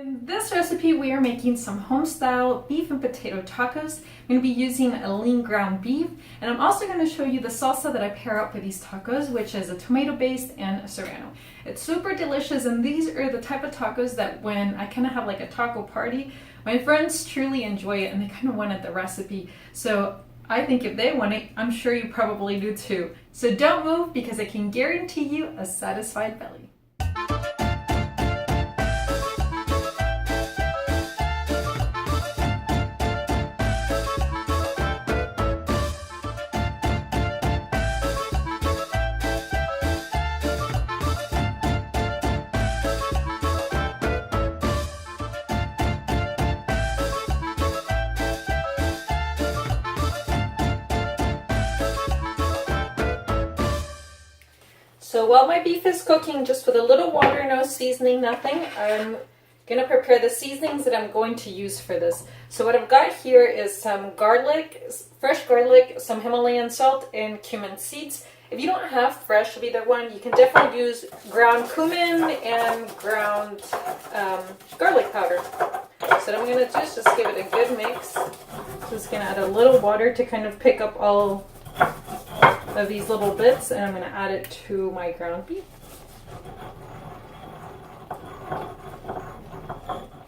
In this recipe, we are making some home-style beef and potato tacos. I'm going to be using a lean ground beef, and I'm also going to show you the salsa that I pair up with these tacos, which is a tomato-based and a Serano. It's super delicious, and these are the type of tacos that when I kind of have like a taco party, my friends truly enjoy it, and they kind of wanted the recipe. So I think if they want it, I'm sure you probably do too. So don't move, because I can guarantee you a satisfied belly. So while my beef is cooking, just with a little water, no seasoning, nothing, I'm gonna prepare the seasonings that I'm going to use for this. So what I've got here is some garlic, fresh garlic, some Himalayan salt, and cumin seeds. If you don't have fresh of either one, you can definitely use ground cumin and ground garlic powder. So what I'm gonna do is just give it a good mix. Just gonna add a little water to kind of pick up all of these little bits, and I'm going to add it to my ground beef.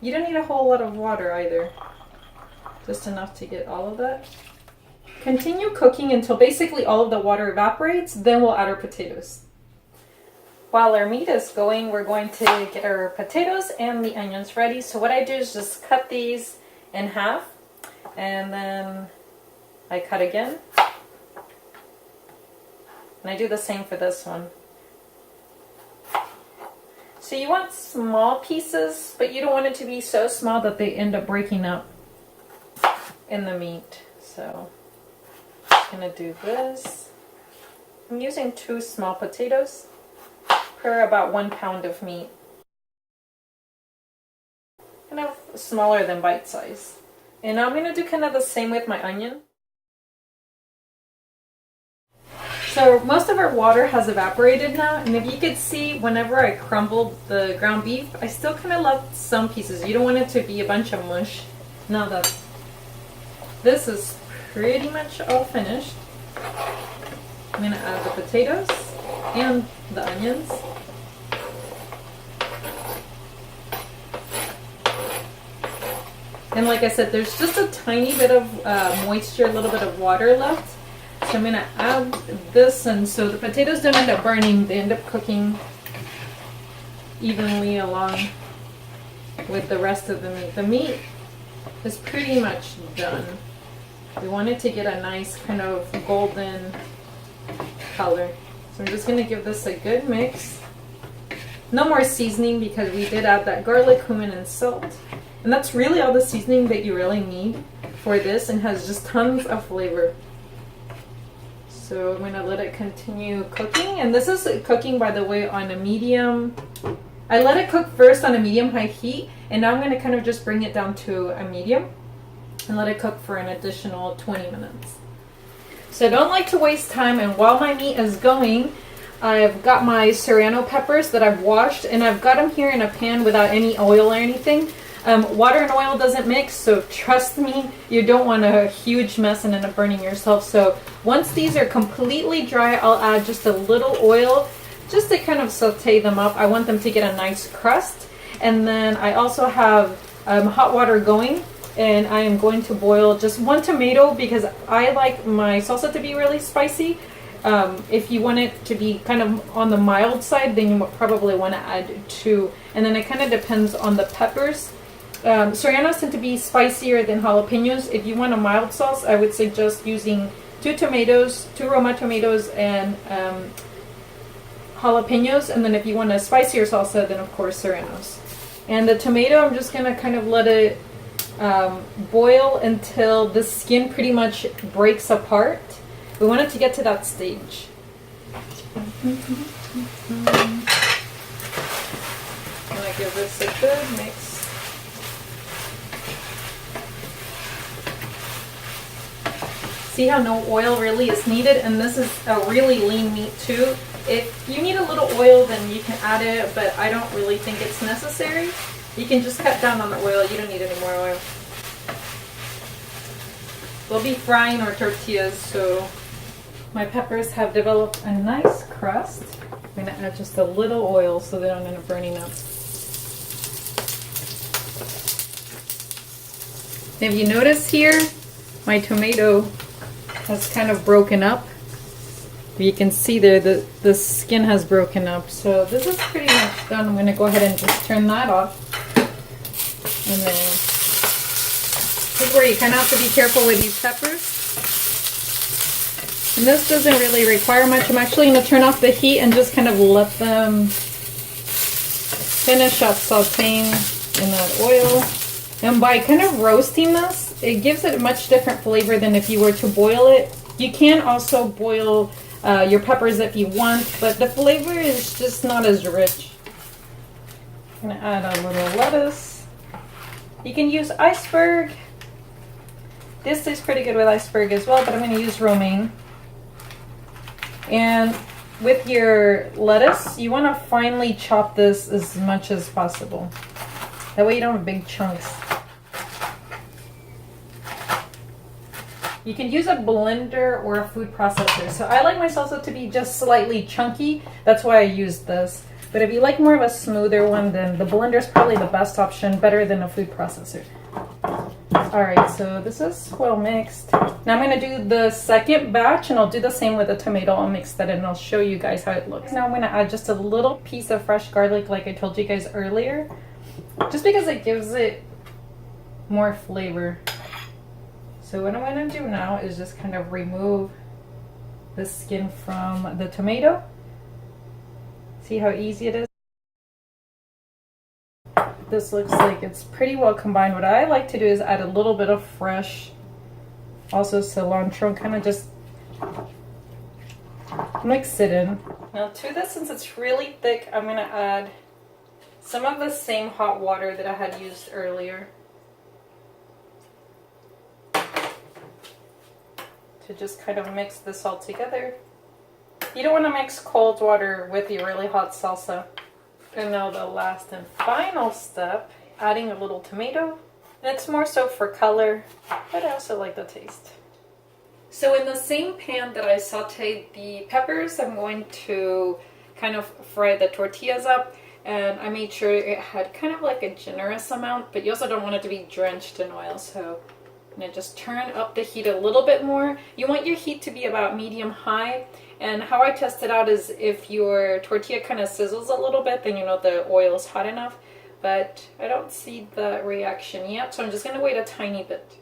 You don't need a whole lot of water either, just enough to get all of that. Continue cooking until basically all of the water evaporates, then we'll add our potatoes. While our meat is going, we're going to get our potatoes and the onions ready. So what I do is just cut these in half, and then I cut again. And I do the same for this one. So you want small pieces, but you don't want it to be so small that they end up breaking up in the meat. So I'm gonna do this. I'm using 2 small potatoes per about 1 pound of meat. Kind of smaller than bite size. And now I'm gonna do kind of the same with my onion. So most of our water has evaporated now, and if you could see, whenever I crumbled the ground beef, I still kind of left some pieces. You don't want it to be a bunch of mush. Now that this is pretty much all finished, I'm going to add the potatoes and the onions. And like I said, there's just a tiny bit of moisture, a little bit of water left. So I'm going to add this, and so the potatoes don't end up burning, they end up cooking evenly along with the rest of the meat. The meat is pretty much done. We want it to get a nice kind of golden color. So I'm just going to give this a good mix. No more seasoning, because we did add that garlic, cumin, and salt. And that's really all the seasoning that you really need for this, and has just tons of flavor. So I'm going to let it continue cooking, and this is cooking, by the way, on a medium. I let it cook first on a medium-high heat, and now I'm going to kind of just bring it down to a medium and let it cook for an additional 20 minutes. So I don't like to waste time, and while my meat is going, I've got my Serano peppers that I've washed, and I've got them here in a pan without any oil or anything. Water and oil doesn't mix, so trust me, you don't want a huge mess and end up burning yourself. So once these are completely dry, I'll add just a little oil just to kind of saute them up. I want them to get a nice crust. And then I also have hot water going, and I am going to boil just 1 tomato, because I like my salsa to be really spicy. If you want it to be kind of on the mild side, then you probably want to add 2. And then it kind of depends on the peppers. Serranos tend to be spicier than jalapenos. If you want a mild sauce, I would suggest using 2 tomatoes, 2 Roma tomatoes, and jalapenos. And then if you want a spicier salsa, then of course Serranos. And the tomato, I'm just going to kind of let it boil until the skin pretty much breaks apart. We want it to get to that stage. I'm going to give this a good mix. See how no oil really is needed, and this is a really lean meat too. If you need a little oil, then you can add it, but I don't really think it's necessary. You can just cut down on the oil. You don't need any more oil. We'll be frying our tortillas, so my peppers have developed a nice crust. I'm going to add just a little oil so they don't end up burning up. If you notice here, my tomato has kind of broken up. You can see there that the skin has broken up. So this is pretty much done. I'm going to go ahead and just turn that off. And then this is where you kind of have to be careful with these peppers. And this doesn't really require much. I'm actually going to turn off the heat and just kind of let them finish up sauteing in that oil. And by kind of roasting this, it gives it a much different flavor than if you were to boil it. You can also boil your peppers if you want, but the flavor is just not as rich. I'm going to add a little lettuce. You can use iceberg. This tastes pretty good with iceberg as well, but I'm going to use romaine. And with your lettuce, you want to finely chop this as much as possible. That way you don't have big chunks. You can use a blender or a food processor. So I like my salsa to be just slightly chunky. That's why I use this. But if you like more of a smoother one, then the blender is probably the best option, better than a food processor. Alright, so this is well mixed. Now I'm going to do the second batch, and I'll do the same with the tomato. I'll mix that in and I'll show you guys how it looks. Now I'm going to add just a little piece of fresh garlic like I told you guys earlier. Just because it gives it more flavor. So what I'm going to do now is just kind of remove the skin from the tomato. See how easy it is? This looks like it's pretty well combined. What I like to do is add a little bit of fresh, also cilantro, and kind of just mix it in. Now to this, since it's really thick, I'm going to add some of the same hot water that I had used earlier to just kind of mix this all together. You don't want to mix cold water with your really hot salsa. And now the last and final step, adding a little tomato. And it's more so for color, but I also like the taste. So in the same pan that I sauteed the peppers, I'm going to kind of fry the tortillas up. And I made sure it had kind of like a generous amount, but you also don't want it to be drenched in oil. So I'm going to just turn up the heat a little bit more. You want your heat to be about medium-high. And how I test it out is if your tortilla kind of sizzles a little bit, then you know the oil is hot enough. But I don't see the reaction yet, so I'm just going to wait a tiny bit.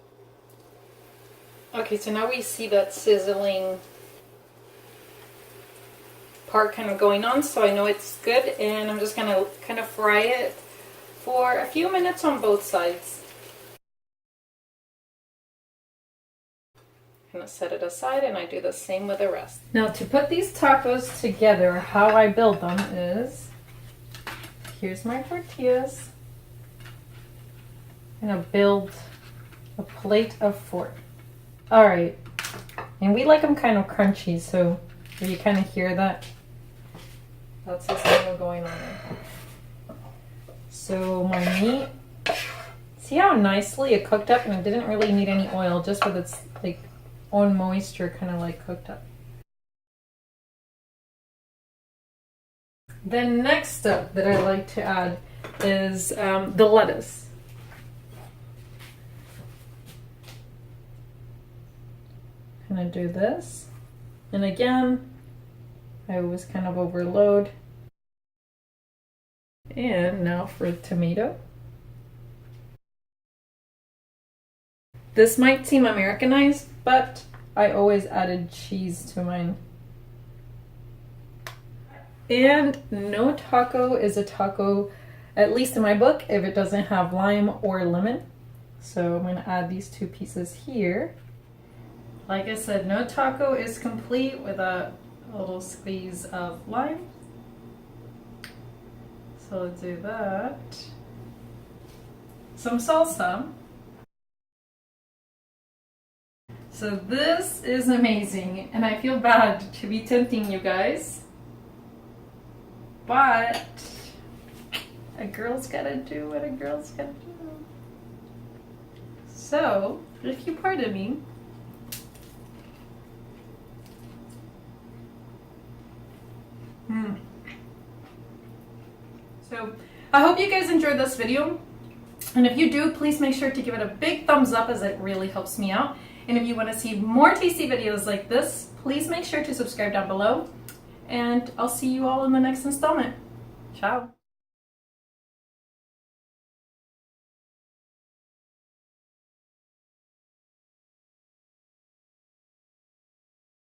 Okay, so now we see that sizzling part kind of going on, so I know it's good. And I'm just going to kind of fry it for a few minutes on both sides. I'm going to set it aside, and I do the same with the rest. Now to put these tacos together, how I build them is, here's my tortillas. I'm going to build a plate of 4. Alright, and we like them kind of crunchy, so if you kind of hear that, that's the signal going on there. So my meat, see how nicely it cooked up, and it didn't really need any oil, just with its like own moisture kind of like cooked up. The next step that I like to add is the lettuce. I'm gonna do this, and again I always kind of overload. And now for tomato. This might seem Americanized, but I always added cheese to mine. And no taco is a taco, at least in my book, if it doesn't have lime or lemon. So I'm going to add these 2 pieces here. Like I said, no taco is complete without a little squeeze of lime. So let's do that. Some salsa. So this is amazing, and I feel bad to be tempting you guys, but A girl's gotta do what a girl's gotta do. So, if you pardon me, so I hope you guys enjoyed this video. And if you do, please make sure to give it a big thumbs up as it really helps me out. And if you want to see more tasty videos like this, please make sure to subscribe down below. And I'll see you all in the next installment. Ciao.